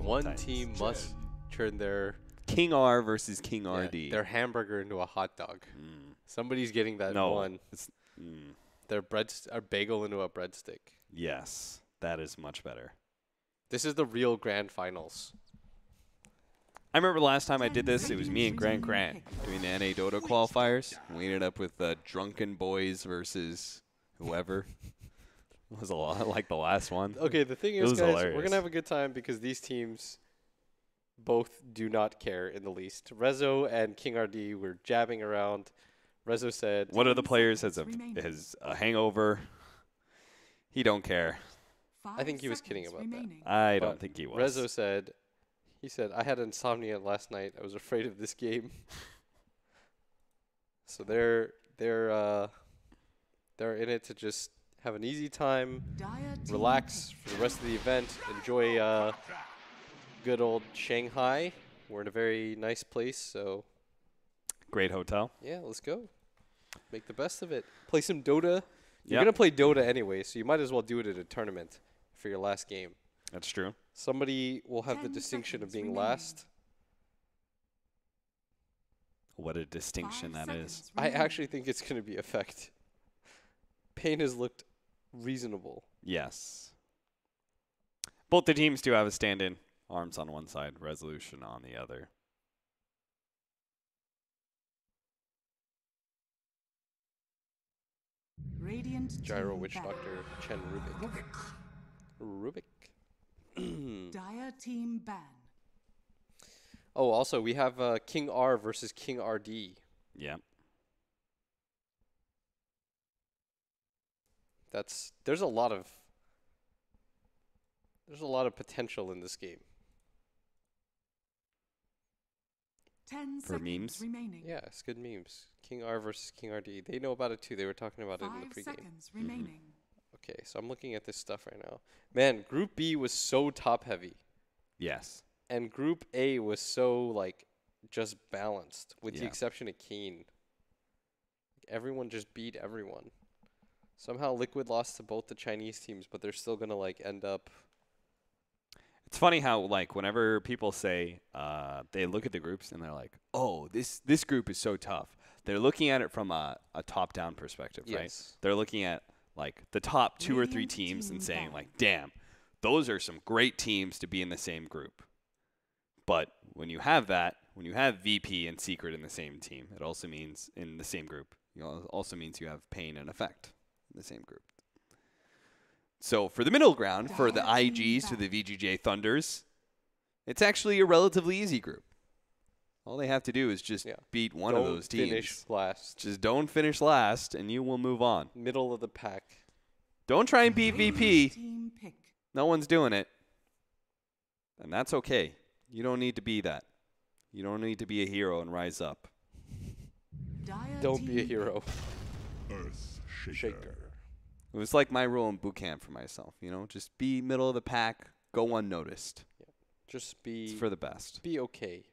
One Titans. team must turn their King R versus King RD. their hamburger into a hot dog. Somebody's getting that No. one. It's, Their bagel into a breadstick. yes, that is much better. This is the real grand finals. I remember the last time I did this, it was me and Grant doing the NA Dota qualifiers. We ended up with Drunken Boys versus whoever. It was a lot like the last one. Okay, the thing is, was guys, hilarious. we're going to have a good time because these teams both do not care in the least. Rezo and King RD were jabbing around. Rezo said, One of the players has a hangover. He don't care. I think he was kidding about that. I don't think he was. Rezo said, I had insomnia last night. I was afraid of this game. So they're in it to just have an easy time, relax for the rest of the event, enjoy good old Shanghai. We're in a very nice place, so Great hotel. yeah, let's go. Make the best of it. Play some Dota. You're Yep. gonna play Dota anyway, so you might as well do it at a tournament for your last game. That's true. Somebody will have the distinction of being last. What a distinction that is. I actually think it's going to be effect. paiN has looked reasonable. Yes. Both the teams do have a stand-in. Arms on one side, Resolution on the other. Radiant Gyro team Witch ban. Doctor Chen Rubik. Dire team ban. Oh, also, we have King R versus King RD. Yeah. There's a lot of potential in this game. 10 For seconds memes? remaining. Yeah, it's good memes. King R versus King RD. They know about it too. They were talking about it in the 5 pregame. seconds remaining. Okay, so I'm looking at this stuff right now. Man, Group B was so top heavy. Yes. And Group A was so, like, just balanced, with the Yeah. exception of keen. Everyone just beat everyone. Somehow Liquid lost to both the Chinese teams, but they're still going to, like, end up... It's funny how, like, whenever people say they look at the groups and they're like, oh, this group is so tough. They're looking at it from a top-down perspective, right? Yes. They're looking at, like, the top 2 or 3 Radiant teams and team saying, ban. like, damn, those are some great teams to be in the same group. But when you have that, when you have VP and Secret in the same team, it also means in the same group. It also means you have paiN and Effect in the same group. So for the middle ground, for the IGs, to the VGJ Thunders, it's actually a relatively easy group. All they have to do is just beat one of those teams. Finish last. Just don't finish last, and you will move on. Middle of the pack. Don't try and beat VP. Team pick. No one's doing it. And that's okay. You don't need to be that. You don't need to be a hero and rise up. Dire Don't be a team hero. Earth Shaker. It was like my rule in boot camp for myself, you know? Just be middle of the pack, go unnoticed. Just It's be for the best. be okay.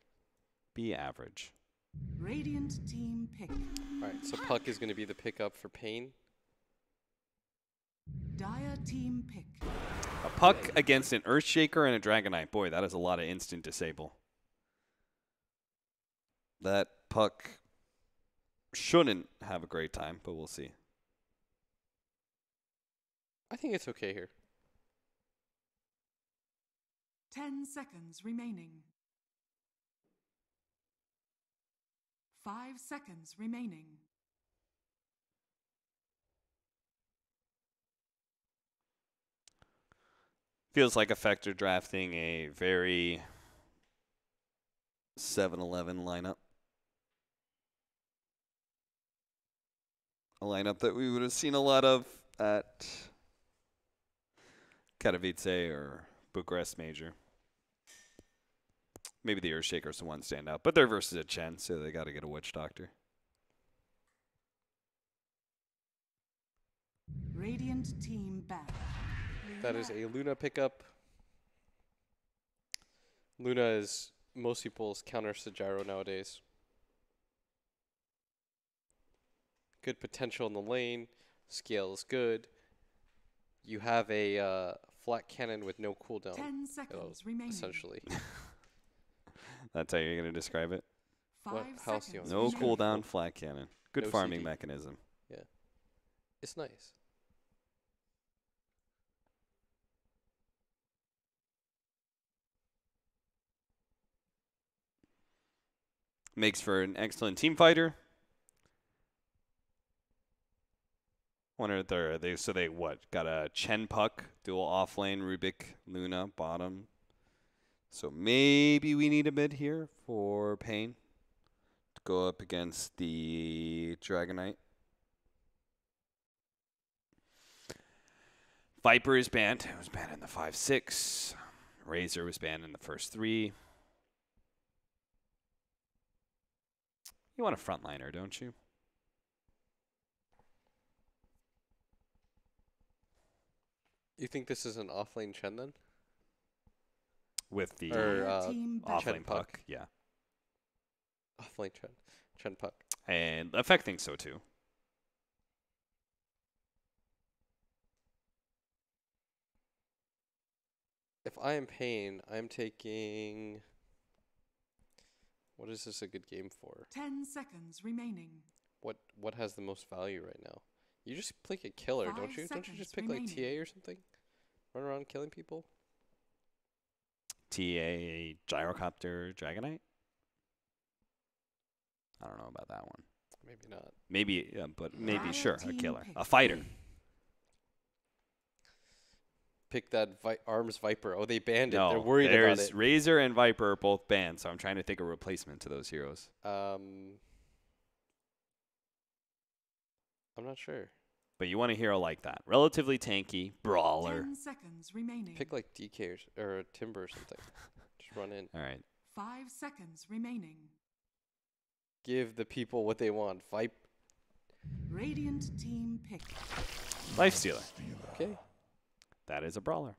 Be average. Radiant team pick. All right, so Puck is going to be the pickup for paiN. Dire team pick. A Puck against an Earthshaker and a Dragonite. Boy, that is a lot of instant disable. That Puck shouldn't have a great time, but we'll see. I think it's okay here. 10 seconds remaining. 5 seconds remaining. Feels like Effector drafting a very 7-Eleven lineup. A lineup that we would have seen a lot of at Katowice or Bucharest Major. Maybe the Earthshaker's the one stand out, but they're versus a Chen, so they got to get a Witch Doctor. Radiant team back. That is a Luna pickup. Luna is most people's counter to Gyro nowadays. Good potential in the lane. Scale is good. You have a flat cannon with no cooldown. 10 seconds remaining. Essentially. That's how you're going to describe it? 5 What house do you seconds want? No remaining. cooldown flat cannon. Good No farming CD. mechanism. It's nice. Makes for an excellent team fighter. Wonder so they what? Got a Chen Puck, dual offlane, Rubik, Luna, bottom. So maybe we need a mid here for paiN to go up against the Dragonite. Viper is banned. It was banned in the 5-6. Razor was banned in the first 3. You want a frontliner, don't you? You think this is an offlane Chen then? With the Or Team ban. offlane Chen puck. Puck. Yeah. Offlane Chen. Chen Puck. And Effect thinks so too. If I am paiN, I'm taking. What is this a good game for? 10 seconds remaining. What has the most value right now? You just pick a killer, don't 5 you? Don't you just pick seconds like remaining. TA or something? Run around killing people? TA Gyrocopter Dragonite? I don't know about that one. Maybe not. Maybe, yeah, but maybe, Dire sure, a team killer. pick. A fighter. Pick that Arms Viper. Oh, they banned it. No, They're worried about there's it. Razor and Viper are both banned, so I'm trying to think of a replacement to those heroes. I'm not sure. But you want a hero like that. Relatively tanky, brawler. 10 seconds remaining. Pick like DK or a Timber or something. Just run in. All right. 5 seconds remaining. Give the people what they want. Radiant team pick. Lifestealer. Okay. That is a brawler.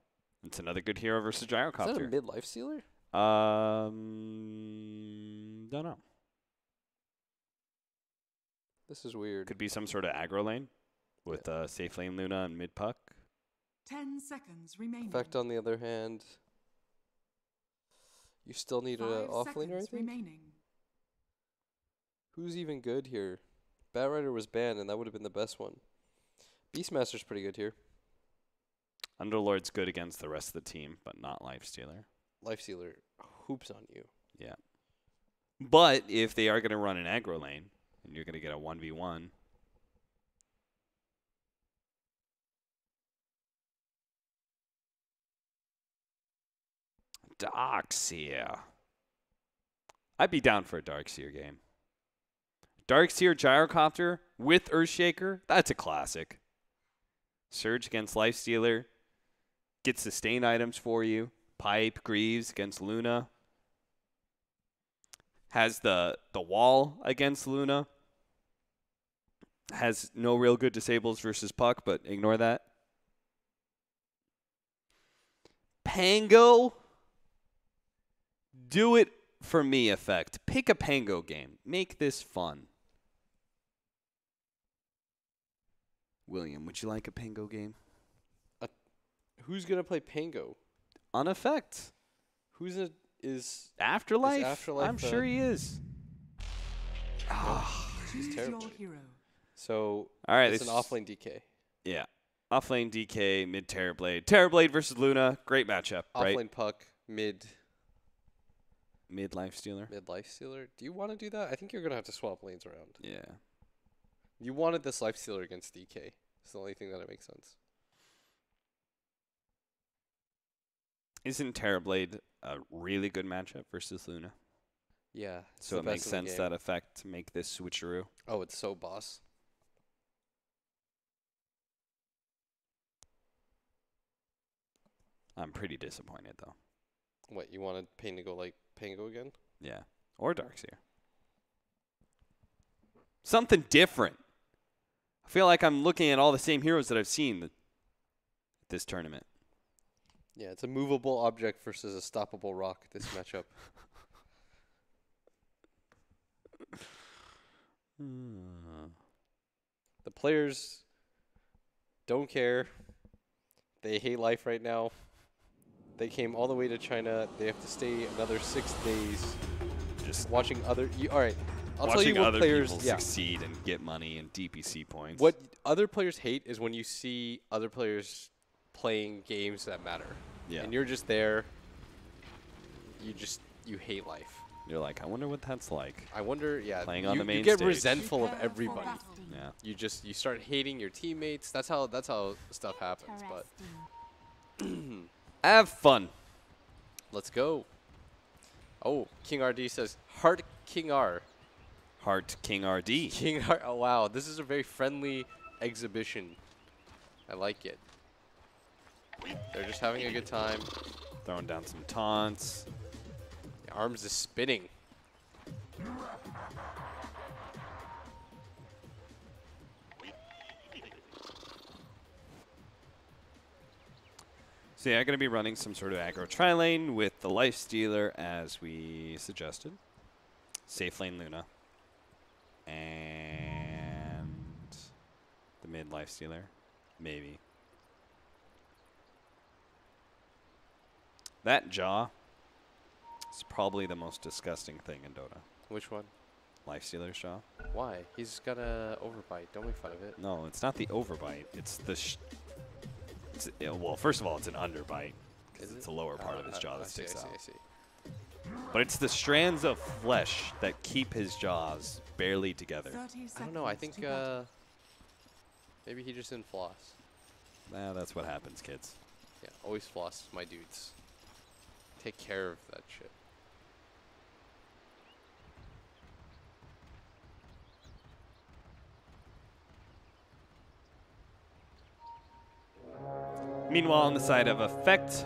It's another good hero versus Is that a Gyrocopter. mid life stealer? Don't know. This is weird. Could be some sort of aggro lane with safe lane Luna and mid puck. 10 seconds remaining. Effect on the other hand. You still need an 5 offlaner, I seconds think? remaining. Who's even good here? Batrider was banned, and that would have been the best one. Beastmaster's pretty good here. Underlord's good against the rest of the team, but not Lifestealer. Lifestealer hoops on you. Yeah. But if they are going to run an aggro lane, and you're going to get a 1v1, Darkseer. I'd be down for a Darkseer game. Darkseer Gyrocopter with Earthshaker, that's a classic. Surge against Lifestealer. Get sustain items for you. Pipe, Greaves against Luna. Has the wall against Luna. Has no real good disables versus Puck, but ignore that. Pango. Do it for me, Effect. Pick a Pango game. Make this fun. William, would you like a Pango game? Who's gonna play Pango? On Effect. Who's is Afterlife? Afterlife, I'm sure he is. Choose He's terrible. your hero. So All right, it's an this- offlane DK. Yeah. Offlane DK, mid Terrorblade. Terrorblade versus Luna. Great matchup, right? Offlane Puck, mid Mid Lifestealer. life stealer. Do you want to do that? I think you're gonna have to swap lanes around. Yeah. You wanted this life stealer against DK. It's the only thing that makes sense. Isn't Terrorblade a really good matchup versus Luna? Yeah. it's So the it makes best in the sense game. that Effect to make this switcheroo. Oh, it's so boss. I'm pretty disappointed, though. What, you wanted paiN to go like Pango again? Yeah. Or Darkseer. Something different. I feel like I'm looking at all the same heroes that I've seen this tournament. Yeah, it's a movable object versus a stoppable rock, this matchup. The players don't care. They hate life right now. They came all the way to China. They have to stay another 6 days Just watching other. All right, I'll tell watching you what other players. people Yeah, succeed and get money and DPC points. what other players hate is when you see other players playing games that matter. Yeah. And you're just there. You hate life. You're like, I wonder what that's like. I wonder. Yeah. Playing on the main You get stage. resentful of Prepare for everybody. battle. Yeah. You start hating your teammates. That's how stuff happens. But Have fun. let's go. Oh, King RD says Heart King R. Heart King RD. King R. Oh wow, this is a very friendly exhibition. I like it. They're just having a good time. Throwing down some taunts. The arms is spinning. So yeah, going to be running some sort of aggro tri-lane with the Lifestealer as we suggested. Safe lane Luna. And the mid Lifestealer. Maybe. That jaw is probably the most disgusting thing in Dota. Which one? Lifestealer's jaw. Why? He's got a overbite. Don't make fun of it. No, it's not the overbite. It's the well, first of all, it's an underbite. Is It's it? the lower part of his jaw I that see, sticks out. I see. But it's the strands of flesh that keep his jaws barely together. 30 I don't know. I seconds think to battle. maybe he just didn't floss. That's what happens, kids. Yeah, always floss, my dudes. Take care of that shit. Meanwhile, on the side of Effect,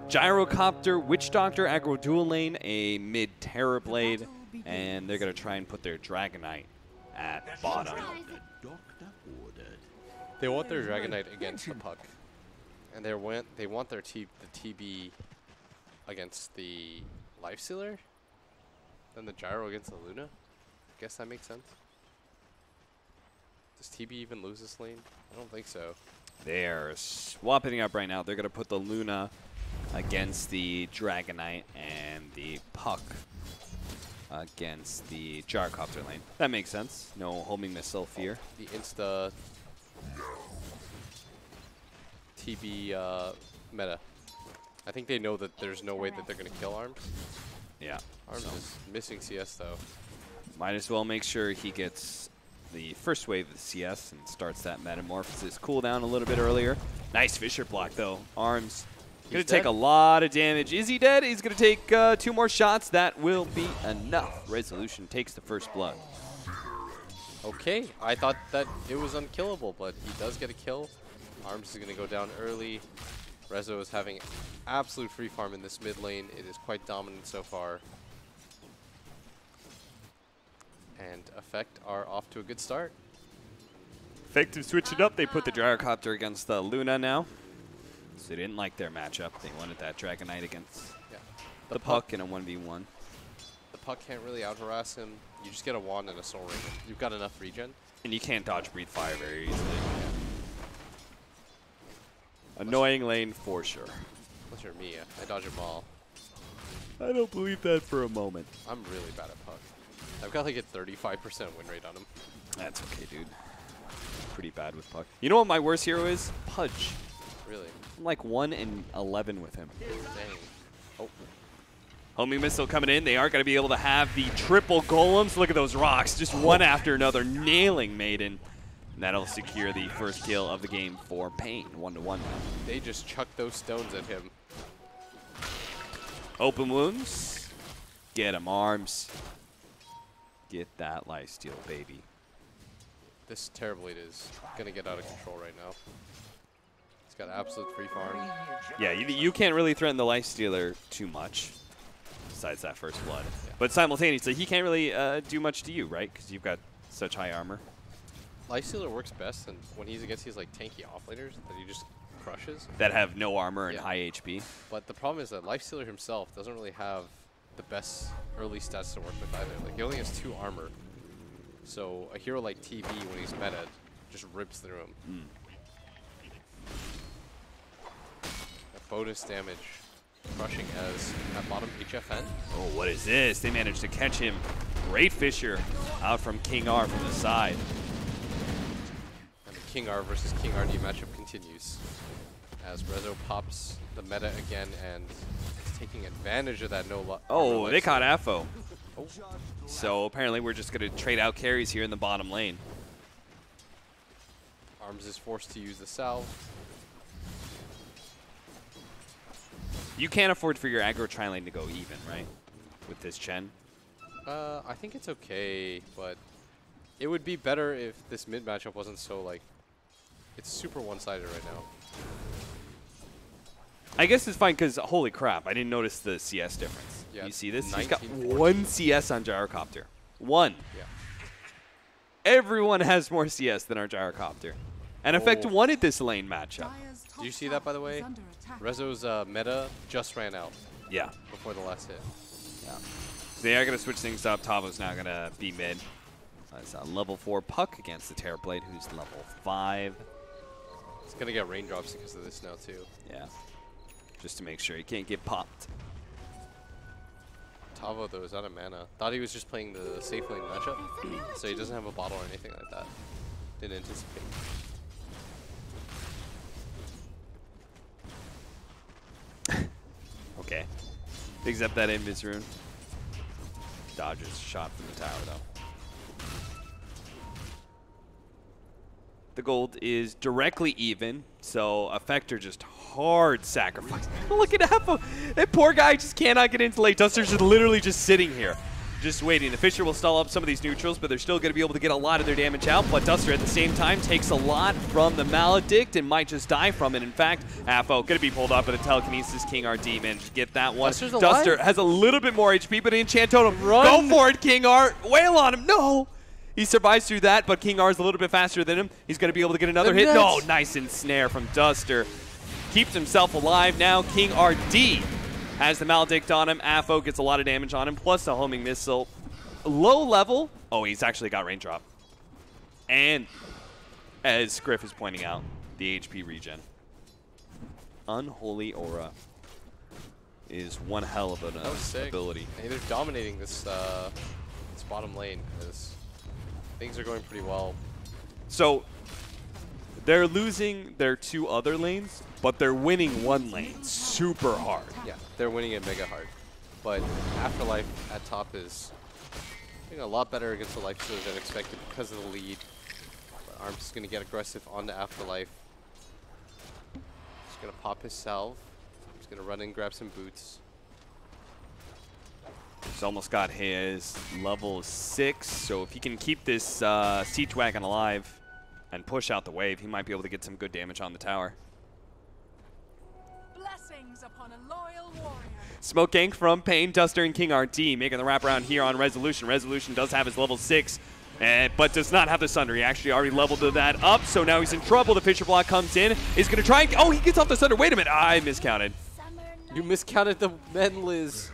Gyrocopter, Witch Doctor, aggro dual lane, a mid Terror Blade, and they're going to try and put their Dragonite at bottom. They want their Dragonite against the puck, and they want their the TB against the Lifestealer, then the Gyro against the Luna. Guess that makes sense. Does TB even lose this lane? I don't think so. They're swapping up right now. They're going to put the Luna against the Dragonite and the Puck against the Gyrocopter lane. That makes sense. No homing missile fear. The insta TB meta. I think they know that there's no way that they're going to kill Arms. Yeah. Arms is missing CS though. Might as well make sure he gets the first wave of the CS and starts that Metamorphosis cooldown a little bit earlier. Nice Fisher block though. Arms going to take a lot of damage. Is he dead? He's going to take 2 more shots. That will be enough. Resolution takes the first blood. Okay, I thought that it was unkillable, but he does get a kill. Arms is going to go down early. Rezo is having absolute free farm in this mid lane. It is quite dominant so far. And Effect are off to a good start. Effective switch it up. They put the Gyrocopter against the Luna now. So they didn't like their matchup. They wanted that Dragonite against the Puck in a 1v1. The Puck can't really out harass him. You just get a wand and a soul ring. You've got enough regen. And you can't dodge Breathe Fire very easily. Annoying lane for sure. Unless you're me, I dodge them all. I don't believe that for a moment. I'm really bad at Puck. I've got like a 35% win rate on him. That's okay, dude. Pretty bad with Puck. You know what my worst hero is? Pudge. Really? I'm like 1 in 11 with him. Dang. Oh. Homing missile coming in. They aren't going to be able to have the triple golems. Look at those rocks. Just one after another, nailing Maiden. And that'll secure the first kill of the game for paiN. 1-1 now. They just chucked those stones at him. Open wounds. Get him, Arms. Get that lifesteal, baby. This Terrorblade is going to get out of control right now. He's got absolute free farm. Yeah, you can't really threaten the lifestealer too much, besides that first blood. Yeah. But simultaneously, he can't really do much to you, right? Because you've got such high armor. Lifestealer works best and when he's against these like tanky offlaners that he just crushes. That have no armor and Yeah. high HP. But the problem is that Lifestealer himself doesn't really have the best early stats to work with either. Like he only has 2 armor. So a hero like TB when he's meta just rips through him. bonus damage. Crushing as at bottom HFN. Oh, what is this? They managed to catch him. Great Fisher out from King R from the side. And the King R versus King RD matchup continues. As Rezo pops the meta again and is taking advantage of that Oh, they caught Affo. Oh. So apparently we're just going to trade out carries here in the bottom lane. Arms is forced to use the salve. You can't afford for your aggro tri-lane to go even, right? With this Chen. I think it's okay, but it would be better if this mid matchup wasn't so like, it's super one-sided right now. I guess it's fine because holy crap, I didn't notice the CS difference. Yeah, you see this? He's 19, got 14. 1 CS on Gyrocopter. 1. Yeah. Everyone has more CS than our Gyrocopter. And Effect Oh. wanted this lane matchup. Dire's top Do you see that, by the tower is way? under attack. Rezo's meta just ran out Yeah. before the last hit. Yeah. So they are going to switch things up. Tavo's now going to be mid. That's a level 4 Puck against the Terrorblade, who's level 5. It's going to get raindrops because of this now, too. Yeah. Just to make sure he can't get popped. Tavo, though, is out of mana. Thought he was just playing the safe lane matchup, so he doesn't have a bottle or anything like that. Didn't anticipate. Okay. Digs up that Invis rune. Dodges shot from the tower, though. The gold is directly even, so Effector just hard sacrifice. Look at Affo. That poor guy just cannot get into late. Duster's just literally just sitting here, just waiting. The Fisher will stall up some of these neutrals, but they're still going to be able to get a lot of their damage out. But Duster at the same time takes a lot from the Maledict and might just die from it. In fact, Affo going to be pulled off with a telekinesis. King RD managed to get that one. Duster's Duster alive? has a little bit more HP, but enchant totem. Run. Go for it, King R. Wail on him. No. He survives through that, but King R is a little bit faster than him. He's going to be able to get another hit. No, nice ensnare from Duster. Keeps himself alive now. King RD has the Maledict on him. Affo gets a lot of damage on him, plus the homing missile. Low level. Oh, he's actually got raindrop. And as Griff is pointing out, the HP regen. Unholy Aura is one hell of an That was sick. ability. Hey, they're dominating this this bottom lane because things are going pretty well. So they're losing their 2 other lanes, but they're winning 1 lane super hard. Yeah, they're winning it mega hard. But Afterlife at top is doing a lot better against the life stealers than expected because of the lead. But Arms is going to get aggressive on the Afterlife. He's going to pop his salve. He's going to run in, grab some boots. He's almost got his level 6, so if he can keep this Siege Wagon alive and push out the wave, he might be able to get some good damage on the tower. Blessings upon a loyal warrior. Smoke gank from paiN, Duster, and King RD making the wraparound here on Resolution. Resolution does have his level 6, but does not have the Sunder. He actually already leveled that up, so now he's in trouble. The Fisher block comes in. He's going to try and... Oh, he gets off the Sunder. Wait a minute. I miscounted. You miscounted the men, Liz.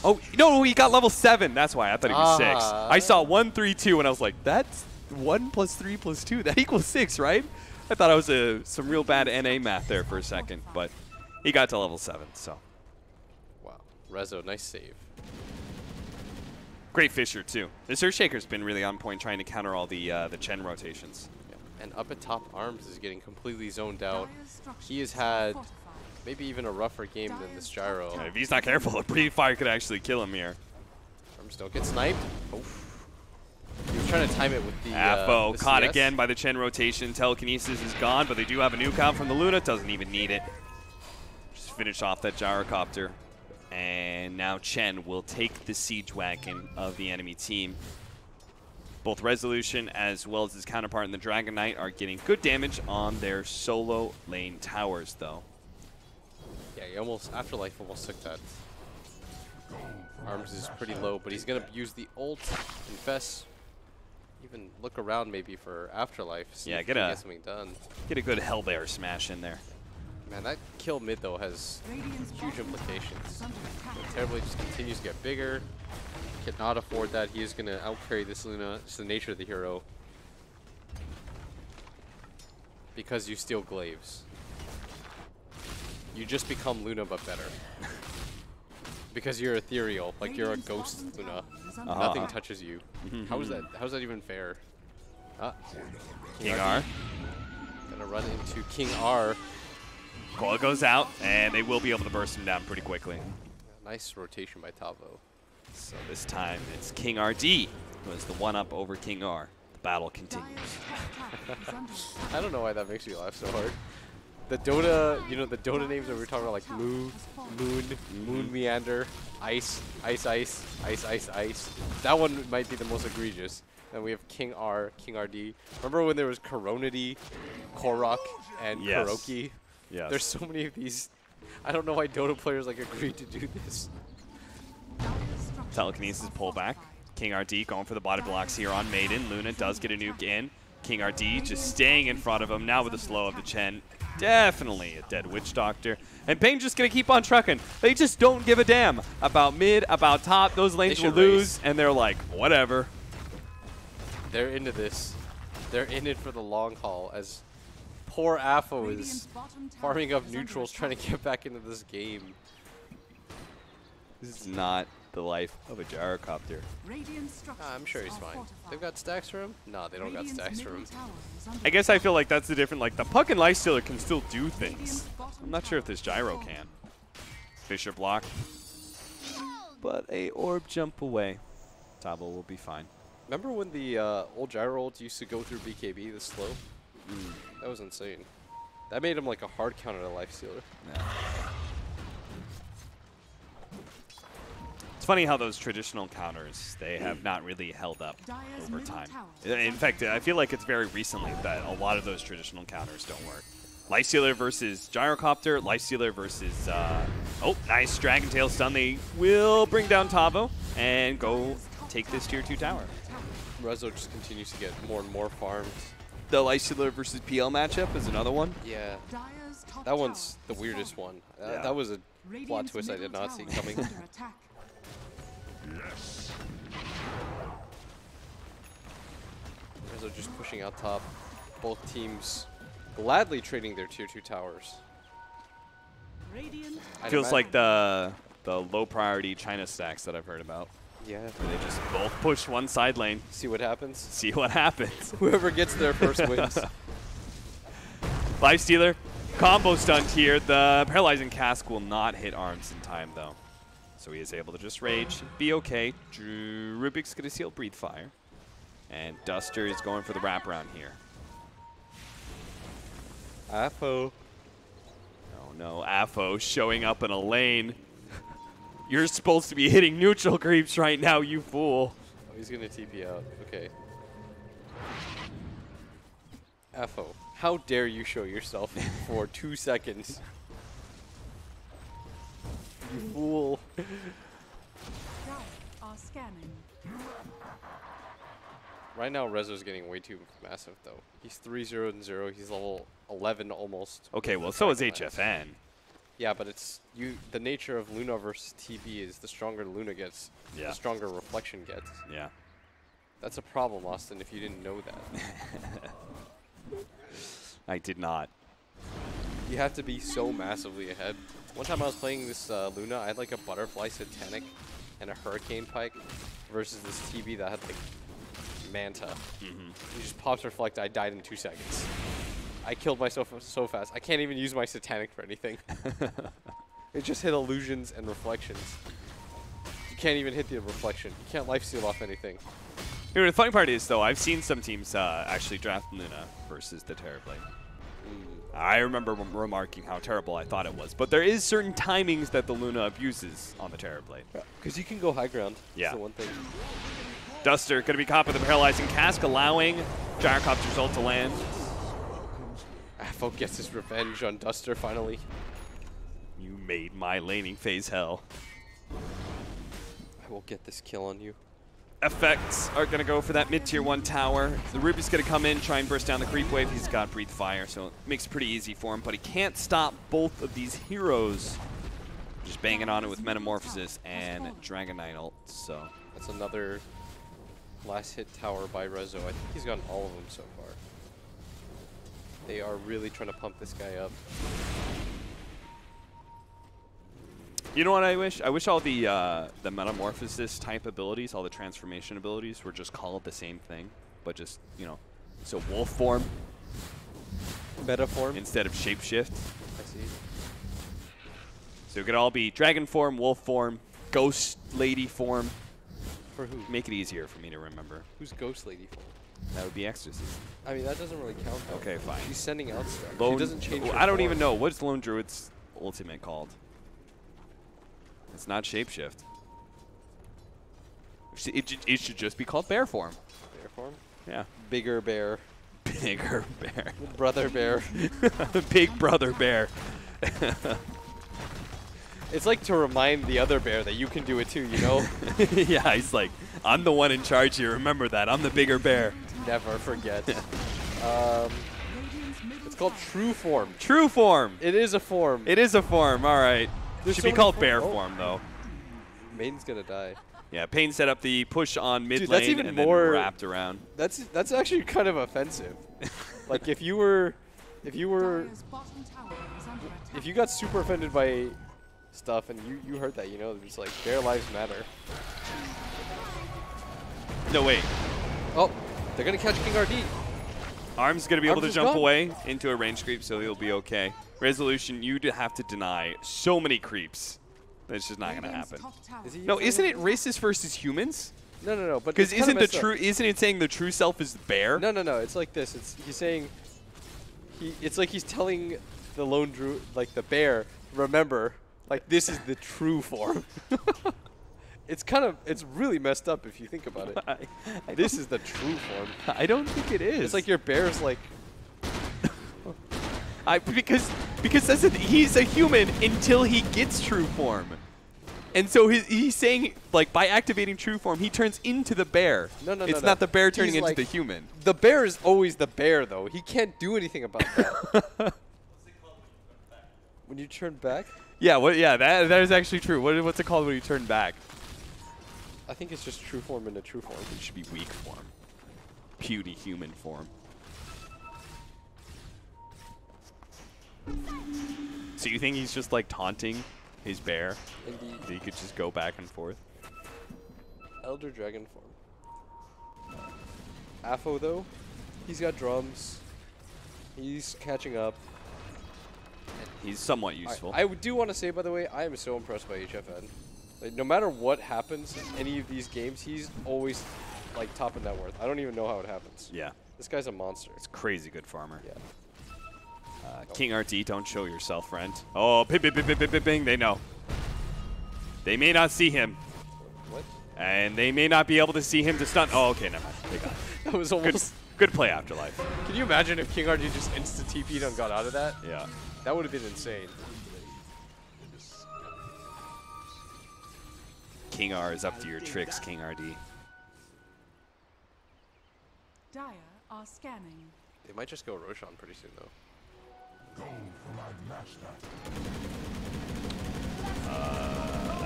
Oh, no, he got level 7. That's why I thought he was 6. Ah. I saw 1, 3, 2, and I was like, that's 1 plus 3 plus 2. That equals 6, right? I thought I was some real bad NA math there for a second, but he got to level 7, so. Wow. Rezo, nice save. Great Fisher, too. This Earthshaker's been really on point trying to counter all the Chen rotations. Yeah. And up at top, Arms is getting completely zoned out. Dire's structures He has are had fortified. maybe even a rougher game than this gyro. And if he's not careful, a Breathe Fire could actually kill him here. Arms don't get sniped. Oof. He was trying to time it with the Affo the caught CS. again by the Chen rotation. Telekinesis is gone, but they do have a nuke out from the Luna. Doesn't even need it. Just finish off that Gyrocopter. And now Chen will take the Siege Wagon of the enemy team. Both Resolution as well as his counterpart in the Dragon Knight are getting good damage on their solo lane towers, though. Yeah, he almost, Afterlife almost took that. Arms is pretty low, but he's going to use the ult, Infest, even look around maybe for Afterlife, see Yeah, if he can get something done. Get a good Hellbear smash in there. Man, that kill mid, though, has Radiant's huge bottom tower implications. is under attack. Terribly just continues to get bigger. Cannot afford that. He is going to outcarry this Luna. It's the nature of the hero. Because you steal glaives. You just become Luna, but better. Because you're ethereal, like you're a ghost Luna. Nothing touches you. How is that? How's that even fair? King R. Gonna run into King R. Coil goes out, and they will be able to burst him down pretty quickly. Nice rotation by Tavo. So this time it's King RD who has the one-up over King R. The battle continues. I don't know why that makes me laugh so hard. The Dota, you know, the Dota names that we were talking about, like Moon Meander, Ice. That one might be the most egregious. Then we have King R, King RD. Remember when there was Coronity, Korok, and Kuroki? Yes. There's so many of these. I don't know why Dota players like agreed to do this. Telekinesis pullback. King RD going for the body blocks here on Maiden. Luna does get a nuke in. King RD just staying in front of him now with the slow of the Chen. Definitely a dead Witch Doctor. And paiN just going to keep on trucking. They just don't give a damn about mid, about top. Those lanes will lose, and they're like, whatever. They're into this. They're in it for the long haul, as poor Afo is farming up neutrals trying to get back into this game. This is not the life of a gyrocopter. I'm sure he's fine. They've got stacks for him? No, they don't got stacks for him. I guess I feel like that's the different, like the Puck and Lifestealer can still do things. I'm not sure if this gyro can. Fisher block. But a orb jump away. Tabo will be fine. Remember when the old gyro ults used to go through BKB this slow? That was insane. That made him like a hard counter to Lifestealer. Yeah. It's funny how those traditional counters, they have not really held up over time. In fact, I feel like it's very recently that a lot of those traditional counters don't work. Lifestealer versus Gyrocopter, Lifestealer versus, oh, nice Dragon Tail stun. They will bring down Tavo and go take this tier 2 tower. Rezo just continues to get more and more farmed. The Lifestealer versus PL matchup is another one. Yeah, that one's the weirdest one. Yeah. That was a plot twist I did not see coming. Rezo just pushing out top. Both teams gladly trading their tier 2 towers. Feels like the low priority China stacks that I've heard about. Yeah. Where they just both push one side lane. See what happens? See what happens. Whoever gets there first wins. Lifestealer, combo stunned here. The Paralyzing Cask will not hit arms in time, though. So he is able to just rage, be okay. Rubik's going to seal Breathe Fire. And Duster is going for the wraparound here. Afo. Oh no, Afo showing up in a lane. You're supposed to be hitting neutral creeps right now, you fool. Oh, he's going to TP out. Okay. Afo, how dare you show yourself for 2 seconds? You fool. Right now, Rezo's getting way too massive, though. He's 3-0-0. He's level 11 almost. Okay, well, so is HFN. Yeah, but it's the nature of Luna versus TB is the stronger Luna gets, the stronger Reflection gets. Yeah. That's a problem, Austin, if you didn't know that. I did not. You have to be so massively ahead. One time I was playing this Luna, I had like a Butterfly Satanic and a Hurricane Pike versus this TB that had like Manta. He just pops Reflect, I died in 2 seconds. I killed myself so fast. I can't even use my Satanic for anything. It just hit illusions and reflections. You can't even hit the reflection. You can't lifesteal off anything. You know, the funny part is, though, I've seen some teams actually draft Luna versus the Terrorblade. I remember remarking how terrible I thought it was. But there is certain timings that the Luna abuses on the Terrorblade. Because you can go high ground. Yeah. That's the one thing. Duster going to be caught with the Paralyzing Cask, allowing Gyrocopter's ult to land. Afo gets his revenge on Duster finally. You made my laning phase hell. I will get this kill on you. Effects are going to go for that mid-tier 1 tower. The Ruby's going to come in, try and burst down the creep wave. He's got Breathe Fire, so it makes it pretty easy for him. But he can't stop both of these heroes. Just banging on it with Metamorphosis and Dragon Knight ult. So that's another last hit tower by Rezo. I think he's gotten all of them so far. They are really trying to pump this guy up. You know what I wish? I wish all the metamorphosis type abilities, all the transformation abilities, were just called the same thing, but just, you know, so wolf form Metaform. instead of shapeshift. I see. So it could all be dragon form, wolf form, ghost lady form. For who? Make it easier for me to remember. Who's Ghost Lady for? That would be Ecstasy. I mean, that doesn't really count. Though. Okay, fine. She's sending out stuff. Lone, She doesn't change. Her I don't form. even know. What's Lone Druid's ultimate called? It's not shapeshift. It should just be called bear form. Bear form. Yeah. Bigger bear. Bigger bear. Brother bear. Big brother bear. It's like to remind the other bear that you can do it too, you know? Yeah, he's like, I'm the one in charge here. Remember that. I'm the bigger bear. Never forget. It's called true form. True form. It is a form. It is a form. All right. There's Should so be many called form- bear oh. form, though. Maiden's gonna die. Yeah, paiN set up the push on mid Dude, lane that's even and more- then wrapped around. That's actually kind of offensive. Like if you were Dire's bottom tower is under attack. if you got super offended by stuff and you heard that, you know, it's like their lives matter. No, wait. Oh, they're gonna catch King RD. Arm's going to be able Arms to is jump gone. away into a range creep, so he'll be okay. Resolution, you'd have to deny so many creeps. That's just not going to Radiant's happen. top tower Is he No, using isn't it racist versus humans? No. But Because it's kinda isn't the messed up. true? Isn't it saying the true self is the bear? No. It's like this. It's saying it's like he's telling the lone druid, like the bear, remember, like this is the true form. It's really messed up if you think about it. This is the true form. I don't think it is. It's like your bear's like because that's he's a human until he gets true form, and so he's saying like by activating true form he turns into the bear. No, it's no. not the bear turning He's into like- the human. the bear is always the bear though. He can't do anything about that. When you turn back, Yeah, yeah, that is actually true. What's it called when you turn back? I think it's just true form into true form. It should be weak form, puny human form. So you think he's just like taunting his bear? Indeed. That he could just go back and forth? Elder Dragon form. Afo though, he's got drums. He's catching up. He's somewhat useful. I do want to say, by the way, I am so impressed by HFN. Like, no matter what happens in any of these games, he's always like top of net worth. I don't even know how it happens. Yeah, This guy's a monster. it's crazy good farmer. Yeah. King RT, don't show yourself, friend. Oh, ping, ping, ping, ping, ping, ping, ping. They know. They may not see him, What? and they may not be able to see him to stun. Oh, okay, never mind. They got it. That was Good, almost. good play, Afterlife. Can you imagine if King RG just insta TP'd and got out of that? Yeah. That would have been insane. King R is up to your tricks, King RD. Dire are scanning. They might just go Roshan pretty soon though.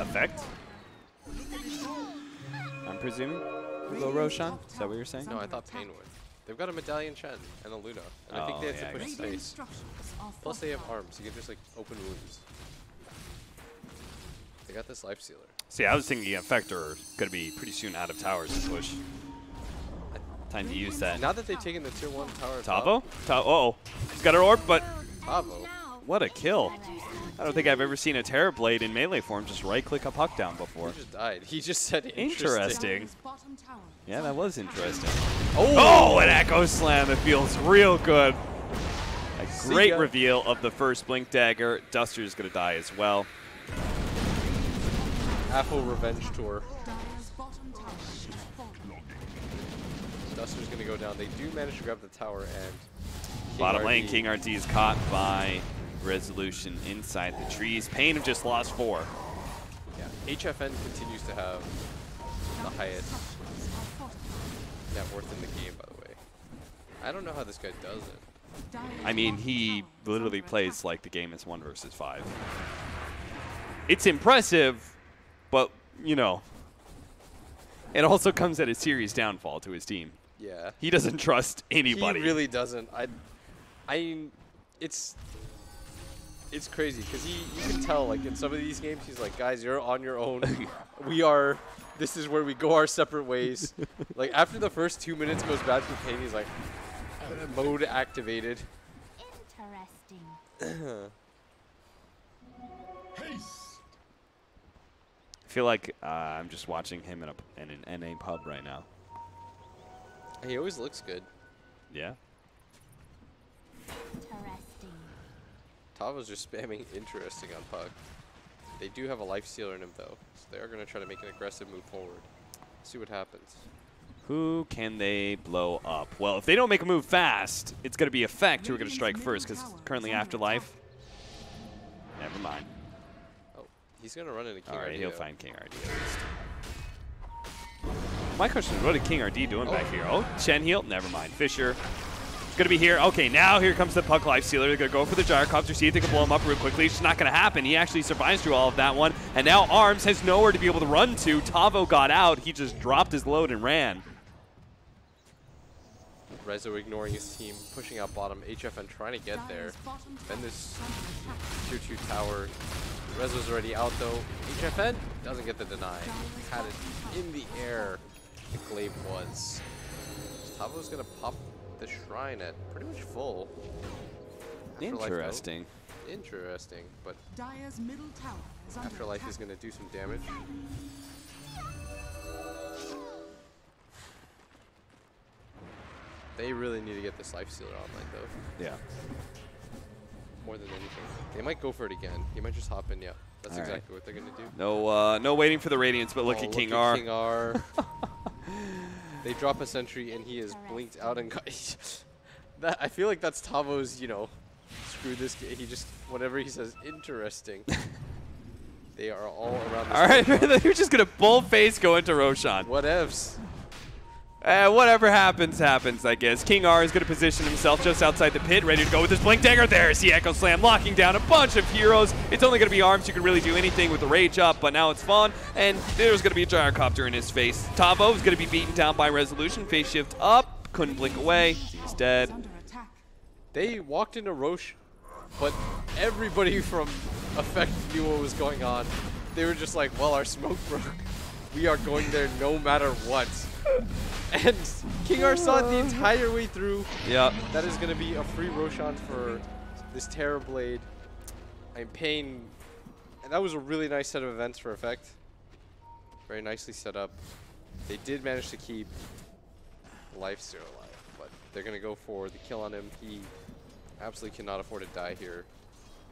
Effect? I'm presuming? Go Roshan? Is that what you're saying? No, I thought paiN would. They've got a Medallion Chen and a Luna, and I think Oh, they have yeah, to push I guess. Radiant space. structures are Plus they have fortified. arms. You can just like open wounds. They got this Life Sealer. See, I was thinking Effect are going to be pretty soon out of towers to push. Time to use that. Now that they've taken the tier 1 tower. Tavo? Uh-oh. He's got an orb, but Tavo. what a kill. I don't think I've ever seen a Terror Blade in melee form just right-click a puck down before. He just died. He just said Interesting. Dire's bottom tower Yeah, is that under was attack. interesting. Oh! Oh, an Echo Slam that feels real good. A great ya. reveal of the first Blink Dagger. Duster's going to die as well. Apple Revenge Tour. Dire's bottom tower is falling. Duster's gonna go down. They do manage to grab the tower and Bottom lane, RD. King RT is caught by Resolution inside the trees. paiN have just lost 4. Yeah. HFN continues to have the highest Structures are fortified. net worth in the game, by the way. I don't know how this guy does it. Dire's I mean, bottom he tower is literally under plays attack. like the game is 1 versus 5. It's impressive, but, you know, it also comes at a serious downfall to his team. Yeah. He doesn't trust anybody. He really doesn't. It's It's crazy because you can tell, like, in some of these games, he's like, guys, you're on your own. This is where we go our separate ways. Like, after the first 2 minutes goes bad for paiN, he's like, mode activated. Interesting. I feel like I'm just watching him in an NA pub right now. He always looks good. Yeah. Interesting. Tavo's just spamming interesting on Puck. They do have a life stealer in him, though, so they are going to try to make an aggressive move forward. See what happens. Who can they blow up? Well, if they don't make a move fast, it's going to be Effect who are going to strike first, because currently Afterlife. Never mind. Oh, he's going to run into King RD. All right, he'll though. find King RD at least. My question is, what is King RD doing back here? Oh, Chen heal. Never mind. Fisher. Going to be here. Okay, now here comes the Puck Life Stealer. They're going to go for the Gyrocopter, see if they can blow him up real quickly. It's just not going to happen. He actually survives through all of that one. And now Arms has nowhere to be able to run to. Tavo got out. He just dropped his load and ran. Rezo ignoring his team, pushing out bottom. HFN trying to get there. Then this tier 2 tower. Rezo's already out though. HFN doesn't get the deny. Had it in the air. The glaive was. Tavo's going to pop the shrine at pretty much full. Interesting. Interesting, but Dire's middle tower is under Afterlife attack. is going to do some damage. They really need to get this life stealer online though. Yeah. More than anything. They might go for it again. He might just hop in, yeah. That's All exactly what they're going to do. No waiting for the Radiance, but look at King R. King R. They drop a sentry and he is blinked out and got that. I feel like that's Tavo's, you know, screw this game. He just, whenever he says interesting, they are all around this. All right, you're just going to bull-face go into Roshan. Whatevs. Whatever happens, happens, I guess. King R is going to position himself just outside the pit, ready to go with his Blink Dagger. There's the Echo Slam, locking down a bunch of heroes. It's only going to be Arms who can really do anything with the Rage up, but now it's Fawn, and there's going to be a Gyrocopter in his face. Tavo is going to be beaten down by Resolution. Phase shift up, couldn't blink away. He's dead. Under attack. They walked into Roche, but everybody from Effect knew what was going on. They were just like, well, our smoke broke. We are going there no matter what. And King R saw it the entire way through. Yep. That is going to be a free Roshan for this Terror Blade. I'm paiN. And that was a really nice set of events for Effect. Very nicely set up. They did manage to keep Lifesteal alive, but they're going to go for the kill on him. He absolutely cannot afford to die here.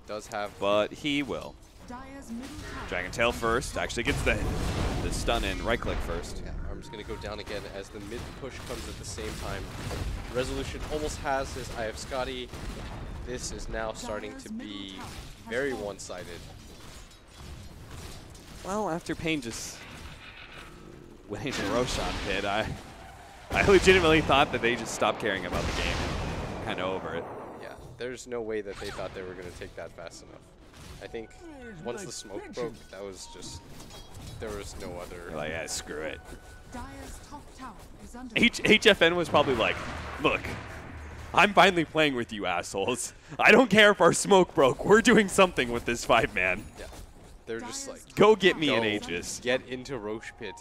Does have... But he will. Dire's middle tower. Dragon Tail first. Actually gets the stun in. Right click first. Yeah, Arm's going to go down again as the mid push comes at the same time. Resolution almost has this. I have Scotty. This is now starting to be very one-sided. Well, after paiN just winning the Roshan pit, I legitimately thought that they just stopped caring about the game. Kind of over it. Yeah, there's no way that they thought they were going to take that fast enough. I think once the smoke broke, that was just, there was no other. They're like, yeah, screw it. Dire's top tower is under HFN was probably like, look, I'm finally playing with you assholes. I don't care if our smoke broke. We're doing something with this 5-man. Yeah, they're just like, Go get me go an Aegis. get into Roche Pit.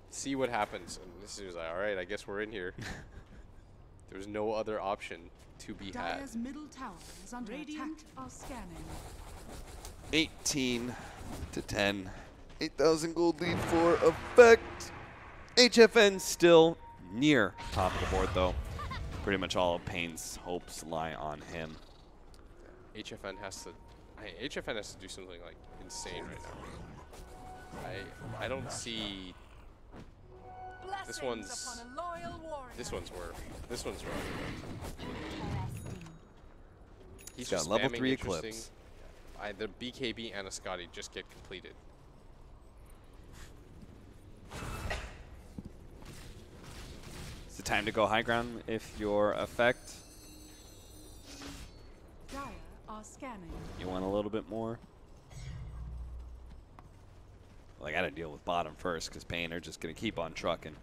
See what happens. And this is like, all right, I guess we're in here. There's no other option to be had. Dire's middle tower is under attack. Are scanning. 18 to 10. 8,000 gold lead for Effect. HFN still near top of the board, though. Pretty much all of paiN's hopes lie on him. HFN has to do something like insane right now. I don't see. This one's wrong. He's got just level spamming 3 interesting. Eclipse. Either BKB and a Scotty just get completed. It's the time to go high ground if you're Effect. Dire are scanning. You want a little bit more? Well, I got to deal with bottom first because paiN are just going to keep on trucking.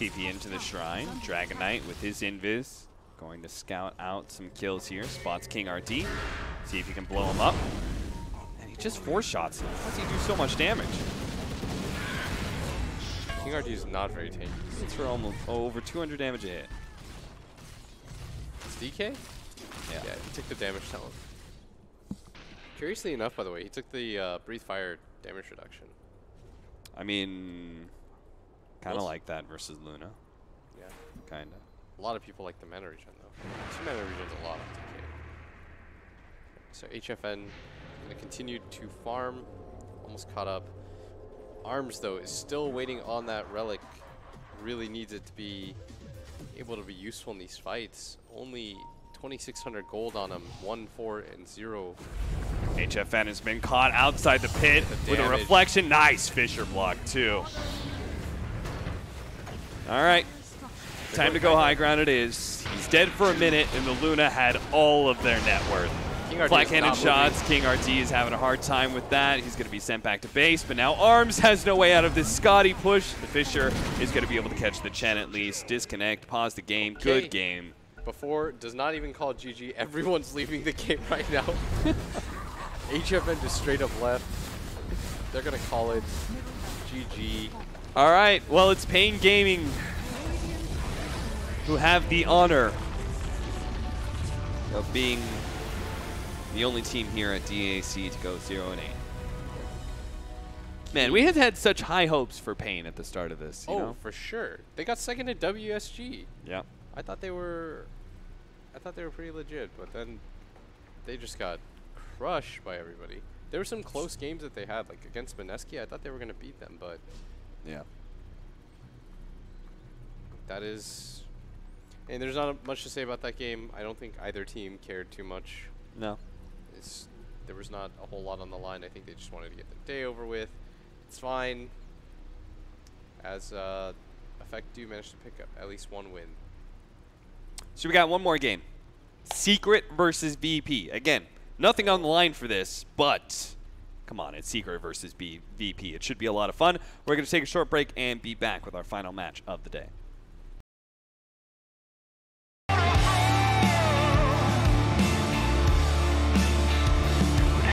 TP into the shrine. Dragon Knight with his invis. Going to scout out some kills here. Spots King RT. See if he can blow him up. And he just 4-shots him. How does he do so much damage? King RT is not very tanky. It's for almost over 200 damage a hit. It's DK? Yeah, he took the damage talent. Curiously enough, by the way, he took the Breathe Fire damage reduction. I mean, kind of like that versus Luna. Yeah. Kind of. A lot of people like the mana regen, though. 2 mana regen's a lot on DK. So HFN going to continue to farm. Almost caught up. Arms, though, is still waiting on that relic. Really needs it to be able to be useful in these fights. Only 2,600 gold on him. 1, 4, and 0. HFN has been caught outside the pit with a reflection. Nice Fisher block, too. All right. Time to go high ground it is. He's dead for a minute, and the Luna had all of their net worth. Flat-handed shots. King RT is having a hard time with that. He's going to be sent back to base, but now Arms has no way out of this Scotty push. The Fisher is going to be able to catch the Chen at least. Disconnect, pause the game. Okay. Good game. Before does not even call GG. Everyone's leaving the game right now. HFN just straight up left. They're going to call it GG. All right. Well, it's paiN Gaming who have the honor of being the only team here at DAC to go 0-8. Man, we had had such high hopes for paiN at the start of this. You know? For sure. They got second at WSG. Yeah. I thought they were pretty legit, but then they just got crushed by everybody. There were some close games that they had, like against Mineski. I thought they were going to beat them, but yeah. That is, and there's not much to say about that game. I don't think either team cared too much. No. There was not a whole lot on the line. I think they just wanted to get the day over with. It's fine. As Effect do manage to pick up at least one win. So we got one more game. Secret versus VP. Again, nothing on the line for this, but come on, it's Secret versus VP. It should be a lot of fun. We're going to take a short break and be back with our final match of the day.